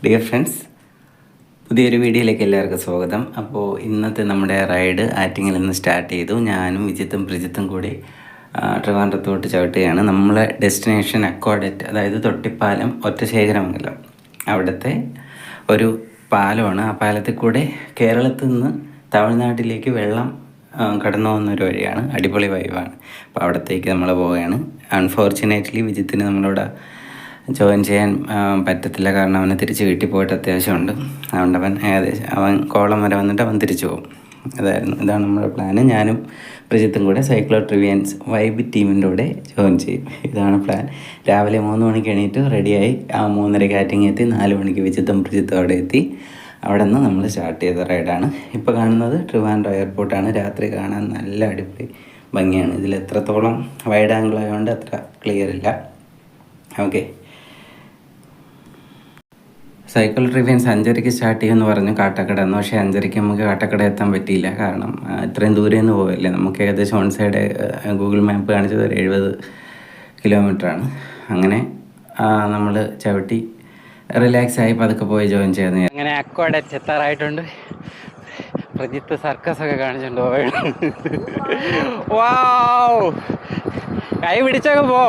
Dear friends, പുതിയൊരു വീഡിയോയിലേക്ക് എല്ലാവർക്കും സ്വാഗതം. അപ്പോൾ ഇന്നത്തെ നമ്മുടെ റൈഡ് ആറ്റിങ്ങിൽ നിന്ന് സ്റ്റാർട്ട് ചെയ്തു. ഞാനും വിജിത്തും പ്രജിത്തും കൂടി ട്രിവാൻഡ്രത്തോട്ട് ചവിട്ടുകയാണ്. നമ്മളെ ഡെസ്റ്റിനേഷൻ അക്കോഡറ്റ്, അതായത് തൊട്ടിപ്പാലം, ഒറ്റശേഖരമംഗലം, അവിടുത്തെ ഒരു പാലമാണ്. ആ പാലത്തിൽ കൂടെ കേരളത്തിൽ നിന്ന് തമിഴ്നാട്ടിലേക്ക് വെള്ളം കടന്നു പോകുന്നൊരു വഴിയാണ്. അടിപൊളി വൈവാണ്. അപ്പോൾ അവിടത്തേക്ക് നമ്മൾ പോവുകയാണ്. അൺഫോർച്ചുനേറ്റ്ലി വിജിത്തിന് നമ്മളോട് ജോയിൻ ചെയ്യാൻ പറ്റത്തില്ല, കാരണം അവന് തിരിച്ച് വീട്ടിൽ പോയിട്ട് അത്യാവശ്യമുണ്ട്. അതുകൊണ്ട് അവൻ കോളം വരെ വന്നിട്ട് അവൻ തിരിച്ചു പോകും. ഇതാണ് നമ്മുടെ പ്ലാന്. ഞാനും പ്രജിത്തും കൂടെ സൈക്ലോ ട്രിവിയൻസ് വൈബ് ടീമിൻ്റെ കൂടെ ജോയിൻ ചെയ്യും. ഇതാണ് പ്ലാൻ. രാവിലെ 3 മണിക്ക് എണീറ്റ് റെഡിയായി 3:30 ആറ്റിങ് എത്തി. 4 മണിക്ക് വിജിത്തും പ്രജിത്തും അവിടെ എത്തി. അവിടെ നിന്ന് നമ്മൾ സ്റ്റാർട്ട് ചെയ്ത റൈഡാണ്. ഇപ്പോൾ കാണുന്നത് ട്രിവാൻഡ്രം എയർപോർട്ടാണ്. രാത്രി കാണാൻ നല്ല അടിപൊളി ഭംഗിയാണ്. ഇതിൽ എത്രത്തോളം വൈഡ് ആംഗിൾ ആയതുകൊണ്ട് അത്ര ക്ലിയർ ഇല്ല. ഓക്കെ, സൈക്കിൾ ട്രിവിയൻസ് 5:30 സ്റ്റാർട്ട് ചെയ്യുമെന്ന് പറഞ്ഞു കാട്ടക്കട എന്ന്. പക്ഷേ 5:30 നമുക്ക് കാട്ടക്കട എത്താൻ പറ്റിയില്ല. കാരണം ഇത്രയും ദൂരെ നിന്ന് പോവില്ലേ. നമുക്ക് ഏകദേശം ഓൺ സൈഡ് ഗൂഗിൾ മാപ്പ് കാണിച്ചത് ഒരു 70 കിലോമീറ്ററാണ്. അങ്ങനെ നമ്മൾ ചവിട്ടി റിലാക്സ് ആയി പതുക്കെ പോയി ജോയിൻ ചെയ്യുന്നത്. അങ്ങനെ അക്വാഡറ്റ് എത്താറായിട്ടുണ്ട്. പ്രജിത്ത് സർക്കസൊക്കെ കാണിച്ചിട്ടുണ്ട്. വാവ്, കൈ പിടിച്ചൊക്കെ പോ.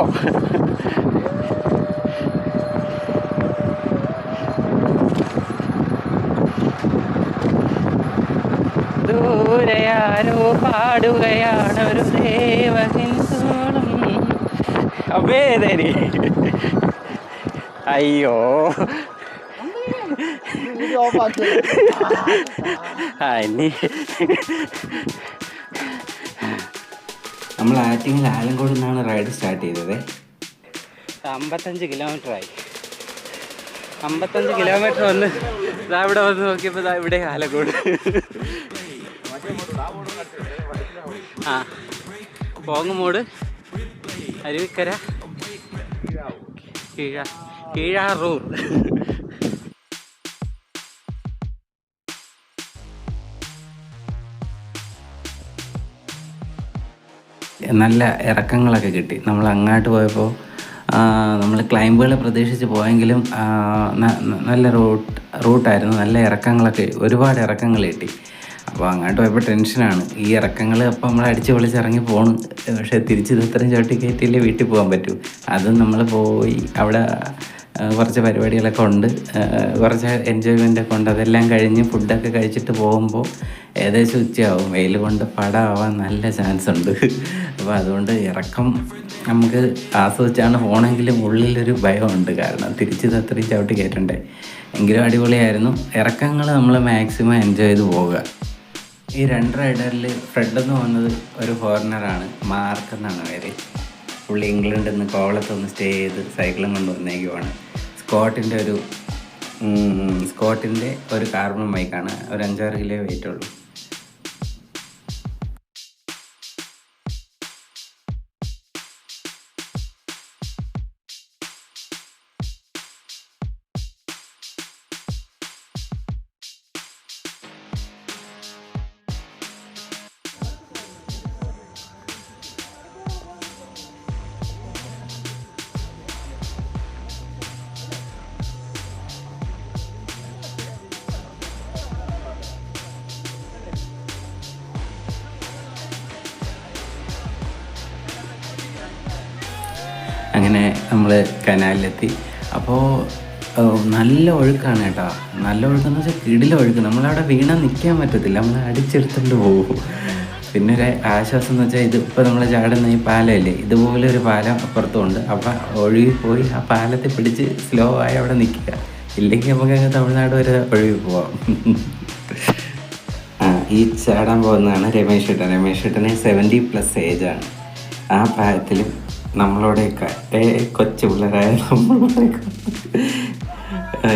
ദൂരെയാരോ പാടുകയാണ് ഒരു ദേവഹിന്ദോളം. അബേദരി, അയ്യോ നമ്മൾ ആറ്റിങ്ങിൽ ആലങ്കോട് നിന്നാണ് റൈഡ് സ്റ്റാർട്ട് ചെയ്തത്. 55 കിലോമീറ്ററായി. 55 കിലോമീറ്റർ വന്ന് ഇവിടെ വന്ന് നോക്കിയപ്പോൾ ഇവിടെ ആലങ്കോട്. പോങ്ങുമൂട്, അരുവിക്കര, കീഴാറൂർ. നല്ല ഇറക്കങ്ങളൊക്കെ കിട്ടി. നമ്മൾ അങ്ങോട്ട് പോയപ്പോൾ നമ്മൾ ക്ലൈംബുകളെ പ്രതീക്ഷിച്ച് പോയെങ്കിലും നല്ല റൂട്ടായിരുന്നു. നല്ല ഇറക്കങ്ങളൊക്കെ, ഒരുപാട് ഇറക്കങ്ങൾ കിട്ടി. അപ്പോൾ അങ്ങോട്ട് പോയപ്പോൾ ടെൻഷനാണ്. ഈ ഇറക്കങ്ങൾ അപ്പോൾ നമ്മൾ അടിച്ച് പൊളിച്ചിറങ്ങി പോകണം. പക്ഷേ തിരിച്ച് ഇത്രയും ചവിട്ടി കയറ്റിയില്ലേ വീട്ടിൽ പോകാൻ പറ്റൂ. അതും നമ്മൾ പോയി അവിടെ കുറച്ച് പരിപാടികളൊക്കെ ഉണ്ട്, കുറച്ച് എൻജോയ്മെൻ്റൊക്കെ ഉണ്ട്. അതെല്ലാം കഴിഞ്ഞ് ഫുഡൊക്കെ കഴിച്ചിട്ട് പോകുമ്പോൾ ഏകദേശം ഉച്ചയാവും. വെയിൽ കൊണ്ട് പടമാവാൻ നല്ല ചാൻസ് ഉണ്ട്. അപ്പോൾ അതുകൊണ്ട് ഇറക്കം നമുക്ക് ആസ്വദിച്ചാണ് പോകണമെങ്കിലും ഉള്ളിലൊരു ഭയമുണ്ട്. കാരണം തിരിച്ച് അത്രയും ചവിട്ടി കയറ്റണ്ടേ. എങ്കിലും അടിപൊളിയായിരുന്നു. ഇറക്കങ്ങൾ നമ്മൾ മാക്സിമം എൻജോയ് ചെയ്ത് പോവുക. ഈ 2 റൈഡറിൽ ഫ്രെഡ് എന്ന് പറയുന്നത് ഒരു ഫോറിനറാണ്. മാർക്ക് എന്നാണ് പേര്. പുള്ളി ഇംഗ്ലണ്ടിൽ നിന്ന് കോവളത്തൊന്ന് സ്റ്റേ ചെയ്ത് സൈക്കിളും കൊണ്ട് വന്നേക്കുവാണ്. സ്കോട്ടിൻ്റെ ഒരു കാർബൺ ബൈക്കാണ്. ഒരു 5-6 കിലോ വെയിറ്റ് ഉള്ളൂ. അങ്ങനെ നമ്മൾ കനാലിലെത്തി. അപ്പോൾ നല്ല ഒഴുക്കാണ് കേട്ടോ. നല്ല ഒഴുക്കെന്ന് വെച്ചാൽ കിടില ഒഴുക്ക്. നമ്മളവിടെ വീണാൽ നിൽക്കാൻ പറ്റത്തില്ല, നമ്മൾ അടിച്ചെടുത്തുകൊണ്ട് പോകും. പിന്നെ ഒരു ആശ്വാസം എന്ന് വെച്ചാൽ ഇതിപ്പോൾ നമ്മൾ ചാടുന്ന ഈ പാലമില്ലേ, ഇതുപോലെ ഒരു പാലം അപ്പുറത്തുമുണ്ട്. അപ്പം ഒഴുകിപ്പോയി ആ പാലത്തിൽ പിടിച്ച് സ്ലോ ആയി അവിടെ നിൽക്കുക. ഇല്ലെങ്കിൽ നമുക്ക് അങ്ങ് തമിഴ്നാട് വരെ ഒഴുകി പോവാം. ഈ ചാടാൻ പോകുന്നതാണ് രമേശ് ഏട്ടന് 70+ ഏജാണ്. ആ പ്രായത്തിലും നമ്മളോടെയൊക്കെ കൊച്ചു പിള്ളേരായ നമ്മളോടെയൊക്കെ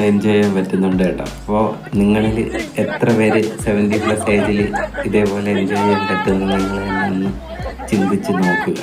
എൻജോയ് ചെയ്യാൻ പറ്റുന്നുണ്ട് കേട്ടോ. അപ്പോൾ നിങ്ങളിൽ എത്ര പേര് 70+ ഏജിൽ ഇതേപോലെ എൻജോയ് ചെയ്യാൻ പറ്റുമെന്ന് നിങ്ങൾ തന്നെ ഒന്ന് ചിന്തിച്ച് നോക്കുക.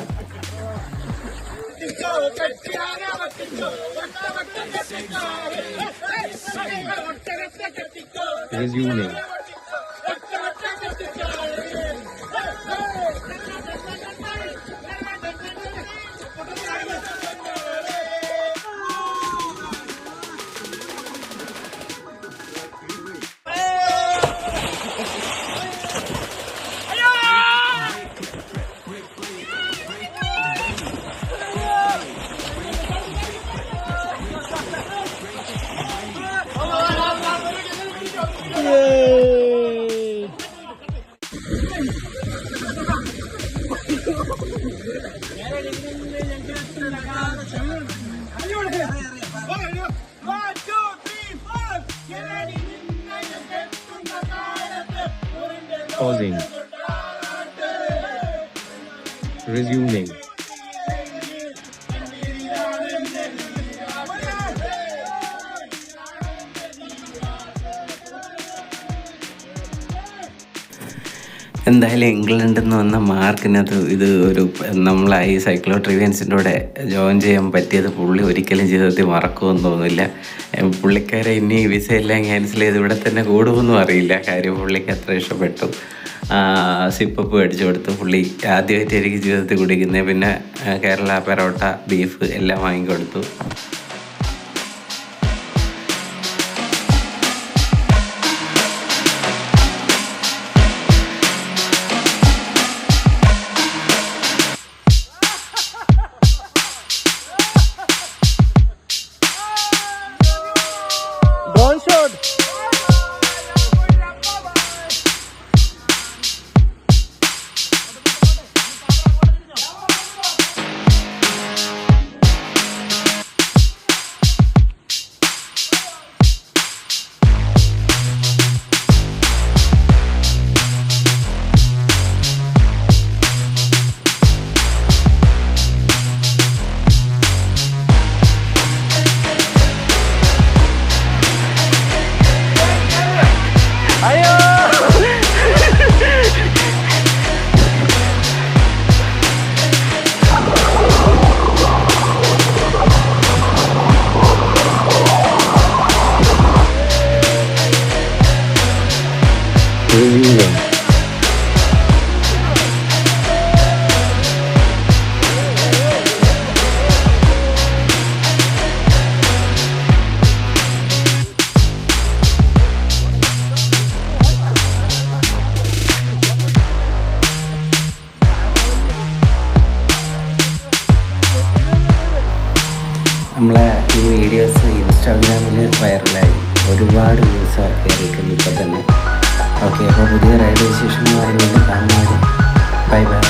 Pausing. Resuming. എന്തായാലും ഇംഗ്ലണ്ടിൽ നിന്ന് വന്ന മാർക്കിനകത്ത് ഇത് ഒരു നമ്മളെ ഈ സൈക്ലോ ട്രിവിയൻസിൻ്റെ കൂടെ ജോയിൻ ചെയ്യാൻ പറ്റിയത് പുള്ളി ഒരിക്കലും ജീവിതത്തിൽ മറക്കുമെന്ന് തോന്നുന്നില്ല. പുള്ളിക്കാരെ ഇനി വിസ എല്ലാം ക്യാൻസൽ ചെയ്ത് ഇവിടെ തന്നെ കൂടുമെന്നും അറിയില്ല. കാര്യം പുള്ളിക്ക് അത്ര ഇഷ്ടപ്പെട്ടു. സിപ്പപ്പ് മേടിച്ചു കൊടുത്തു. പുള്ളി ആദ്യമായിട്ട് എനിക്ക് ജീവിതത്തിൽ കുടിക്കുന്നത്. പിന്നെ കേരള പെറോട്ട ബീഫ് എല്ലാം വാങ്ങിക്കൊടുത്തു. നമ്മളെ ഈ വീഡിയോസ് ഇൻസ്റ്റാഗ്രാമിൽ വൈറലായി ഒരുപാട് വ്യൂസ് കയറിയിട്ടുണ്ട് ഇപ്പോൾ തന്നെ. ഓക്കെ, അപ്പോൾ പുതിയ റൈഡ് വിശേഷങ്ങളുമായി വീണ്ടും കാണുന്നവരെ ബൈ ബൈ.